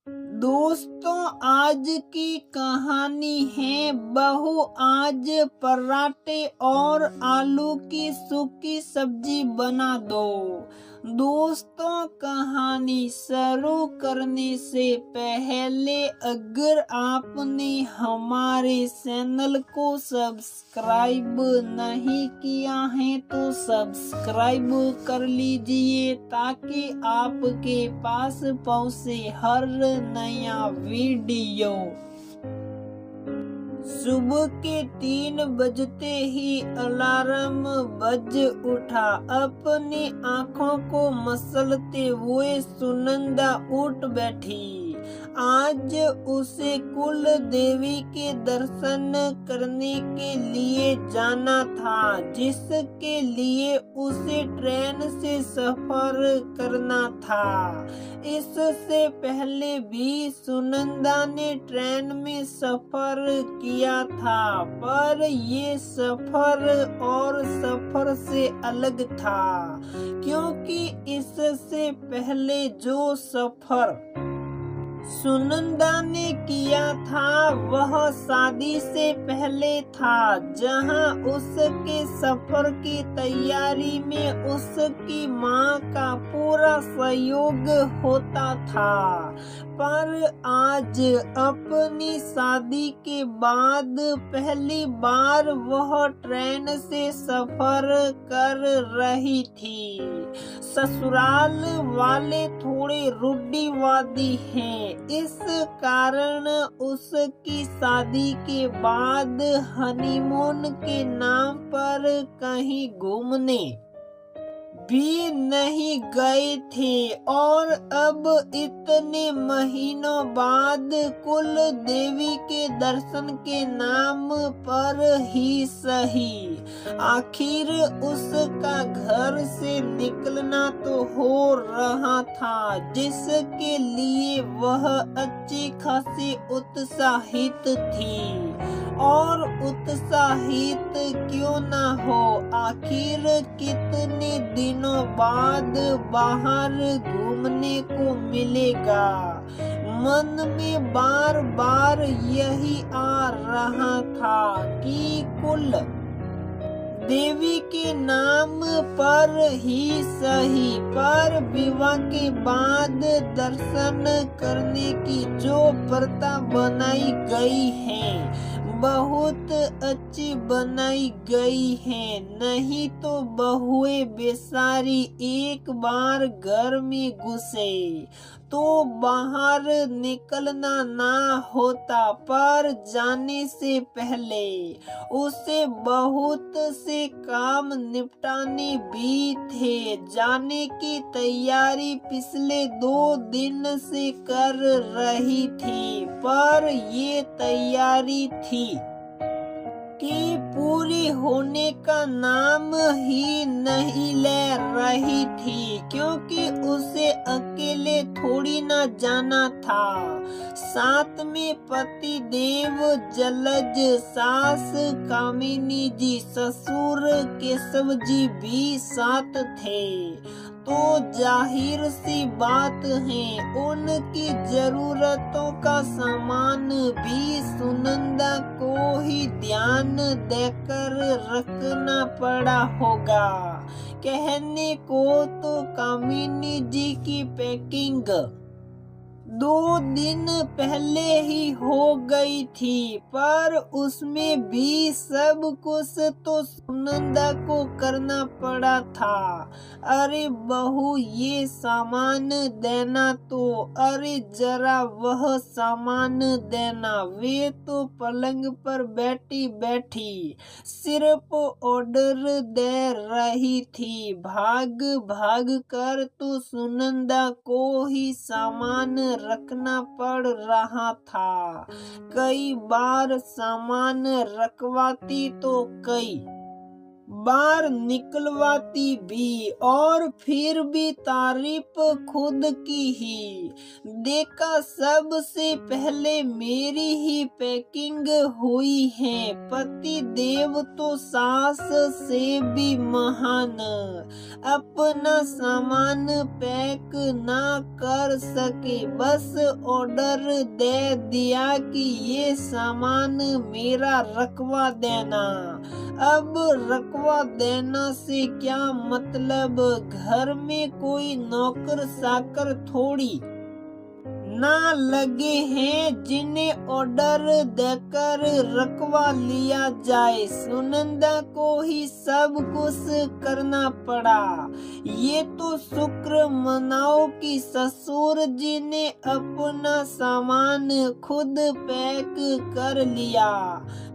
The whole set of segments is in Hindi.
दोस्तों, आज की कहानी है बहू आज पराठे और आलू की सूखी सब्जी बना दो। दोस्तों, कहानी शुरू करने से पहले अगर आपने हमारे चैनल को सब्सक्राइब नहीं किया है तो सब्सक्राइब कर लीजिए ताकि आपके पास पहुंचे हर नया वीडियो। सुबह के 3 बजते ही अलार्म बज उठा। अपनी आंखों को मसलते हुए सुनंदा उठ बैठी। आज उसे कुल देवी के दर्शन करने के लिए जाना था, जिसके लिए उसे ट्रेन से सफर करना था। इससे पहले भी सुनंदा ने ट्रेन में सफर किया था, पर ये सफर और सफर से अलग था, क्योंकि इससे पहले जो सफर सुनंदा ने किया था वह शादी से पहले था, जहां उसके सफर की तैयारी में उसकी मां का पूरा सहयोग होता था। पर आज अपनी शादी के बाद पहली बार वह ट्रेन से सफर कर रही थी। ससुराल वाले थोड़े रूढ़िवादी हैं, इस कारण उसकी शादी के बाद हनीमून के नाम पर कहीं घूमने भी नहीं गए थे, और अब इतने महीनों बाद कुल देवी के दर्शन के नाम पर ही सही आखिर उसका घर से निकलना तो हो रहा था, जिसके लिए वह अच्छी खासी उत्साहित थी। और उत्साहित क्यों ना हो, आखिर कितने दिनों बाद बाहर घूमने को मिलेगा। मन में बार बार यही आ रहा था कि कुल देवी के नाम पर ही सही, पर विवाह के बाद दर्शन करने की जो प्रथा बनाई गई है बहुत अच्छी बनाई गई है, नहीं तो बहुएं बेचारी एक बार घर में घुसे तो बाहर निकलना ना होता, पर जाने से पहले उसे बहुत से काम निपटाने भी थे। जाने की तैयारी पिछले 2 दिन से कर रही थी, पर ये तैयारी थी कि पूरी होने का नाम ही नहीं ले रही थी, क्योंकि उसे अकेले थोड़ी ना जाना था। साथ में पति देव जलज, सास कामिनी जी, ससुर केशव जी भी साथ थे। तो जाहिर सी बात है उनकी जरूरतों का सामान भी सुनंदा को ही ध्यान देकर रखना पड़ा होगा। कहने को तो कामिनी जी की पैकिंग 2 दिन पहले ही हो गई थी, पर उसमें भी सब कुछ तो सुनंदा को करना पड़ा था। अरे बहू, ये सामान देना तो, अरे जरा वह सामान देना। वे तो पलंग पर बैठी बैठी सिर्फ ऑर्डर दे रही थी। भाग भाग कर तो सुनंदा को ही सामान रखना पड़ रहा था। कई बार सामान रखवाती तो कई बार निकलवाती भी और फिर भी तारीफ खुद की ही। देखा सबसे पहले मेरी ही पैकिंग हुई है। पति देव तो सास से भी महान, अपना सामान पैक ना कर सके, बस ऑर्डर दे दिया कि ये सामान मेरा रखवा देना। अब रखवा देना से क्या मतलब, घर में कोई नौकर चाकर थोड़ी ना लगे हैं जिन्हें ऑर्डर देकर रखवा लिया जाए। सुनंदा को ही सब कुछ करना पड़ा। ये तो शुक्र मनाओ कि ससुर जी ने अपना सामान खुद पैक कर लिया।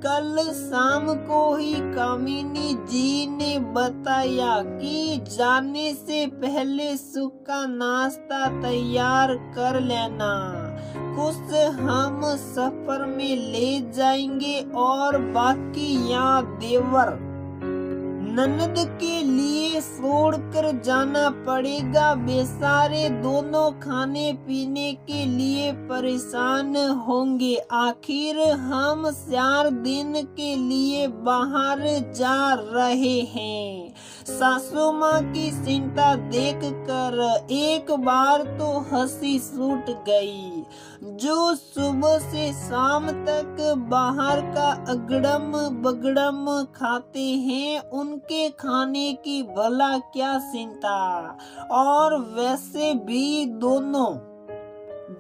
कल शाम को ही कामिनी जी ने बताया कि जाने से पहले सूखा नाश्ता तैयार कर लेना, कुछ हम सफर में ले जाएंगे और बाकी यहाँ देवर ननद के लिए छोड़कर जाना पड़ेगा। बेचारे दोनों खाने पीने के लिए परेशान होंगे। आखिर हम 4 दिन के लिए बाहर जा रहे हैं। सासू माँ की चिंता देखकर एक बार तो हंसी छूट गई। जो सुबह से शाम तक बाहर का अगड़म बगड़म खाते हैं, उनके खाने की भला क्या चिंता। और वैसे भी दोनों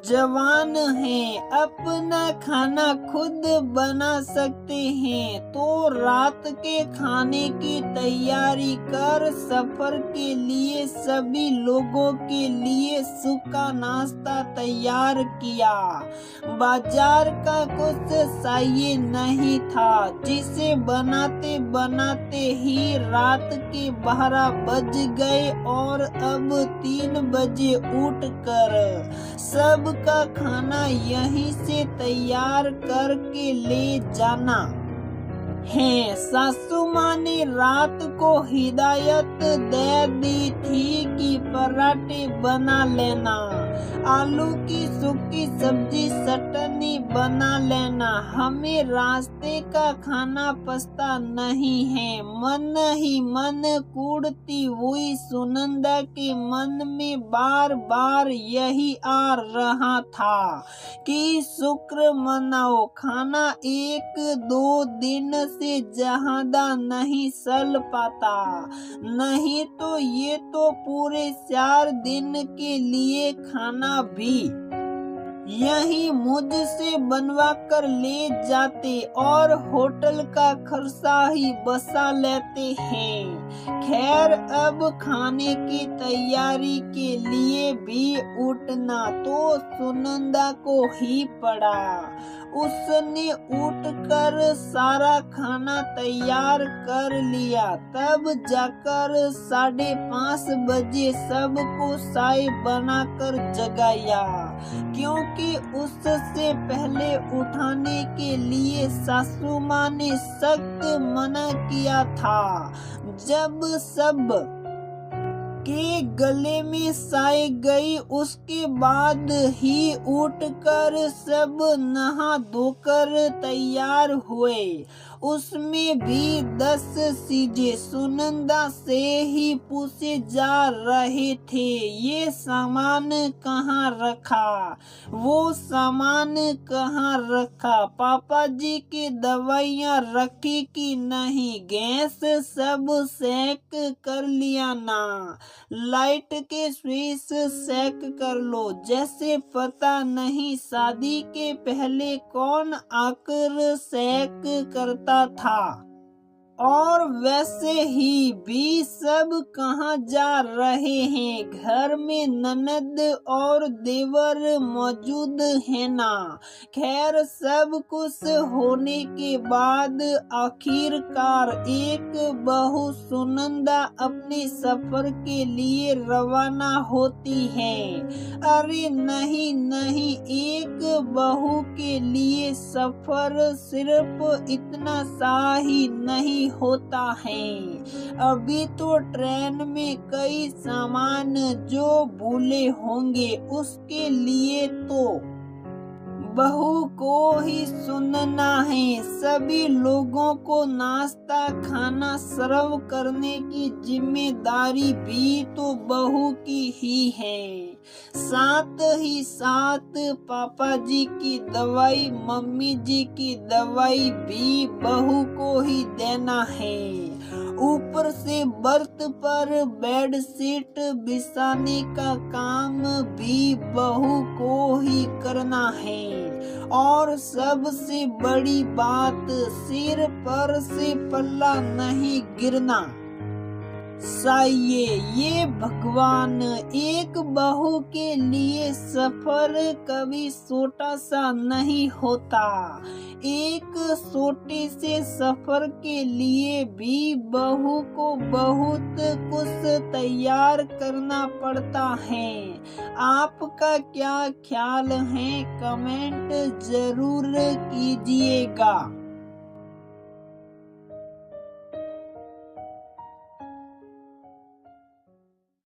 जवान हैं, अपना खाना खुद बना सकते हैं, तो रात के खाने की तैयारी कर सफर के लिए सभी लोगों के लिए सूखा नाश्ता तैयार किया। बाजार का कुछ चाहिए नहीं था, जिसे बनाते बनाते ही रात के 12 बज गए और अब 3 बजे उठकर सबका खाना यहीं से तैयार करके ले जाना है। सासू माँ ने रात को हिदायत दे दी थी कि पराठे बना लेना, आलू की सूखी सब्जी चटनी बना लेना, हमें रास्ते का खाना पछता नहीं है। मन ही मन कूड़ती हुई सुनंदा के मन में बार बार यही आ रहा था कि शुक्र मनाओ, खाना 1-2 दिन से ज्यादा नहीं चल पाता, नहीं तो ये तो पूरे 4 दिन के लिए खाना भी यही मुझसे बनवा कर ले जाते और होटल का खर्चा ही बचा लेते हैं। खैर, अब खाने की तैयारी के लिए भी उठना तो सुनंदा को ही पड़ा। उसने उठकर सारा खाना तैयार कर लिया, तब जाकर 5:30 बजे सबको चाय बनाकर जगाया, क्योंकि उससे पहले उठाने के लिए सासू माँ ने सख्त मना किया था। जब सब के गले में चाय गई, उसके बाद ही उठकर सब नहा धोकर तैयार हुए। उसमें भी 10 चीजें सुनंदा से ही पूछे जा रहे थे। ये सामान कहाँ रखा, वो सामान कहाँ रखा, पापा जी की दवाइयाँ रखी कि नहीं, गैस सब चेक कर लिया ना, लाइट के स्विच चेक कर लो। जैसे पता नहीं शादी के पहले कौन आकर चेक करता था। और वैसे ही भी सब कहाँ जा रहे हैं, घर में ननद और देवर मौजूद है ना। खैर, सब कुछ होने के बाद आखिरकार एक बहू सुनंदा अपने सफर के लिए रवाना होती है। अरे नहीं नहीं, एक बहू के लिए सफर सिर्फ इतना सा ही नहीं होता है। अभी तो ट्रेन में कई सामान जो भूले होंगे, उसके लिए तो बहू को ही सुनना है। सभी लोगों को नाश्ता खाना सर्व करने की जिम्मेदारी भी तो बहू की ही है। साथ ही साथ पापा जी की दवाई, मम्मी जी की दवाई भी बहू को ही देना है। ऊपर से बर्थ पर बेड शीट बिछाने का काम भी बहू को ही करना है। और सबसे बड़ी बात, सिर पर से पल्ला नहीं गिरना चाहिए। ये भगवान, एक बहू के लिए सफर कभी छोटा सा नहीं होता। एक छोटे से सफर के लिए भी बहू को बहुत कुछ तैयार करना पड़ता है। आपका क्या ख्याल है, कमेंट जरूर कीजिएगा।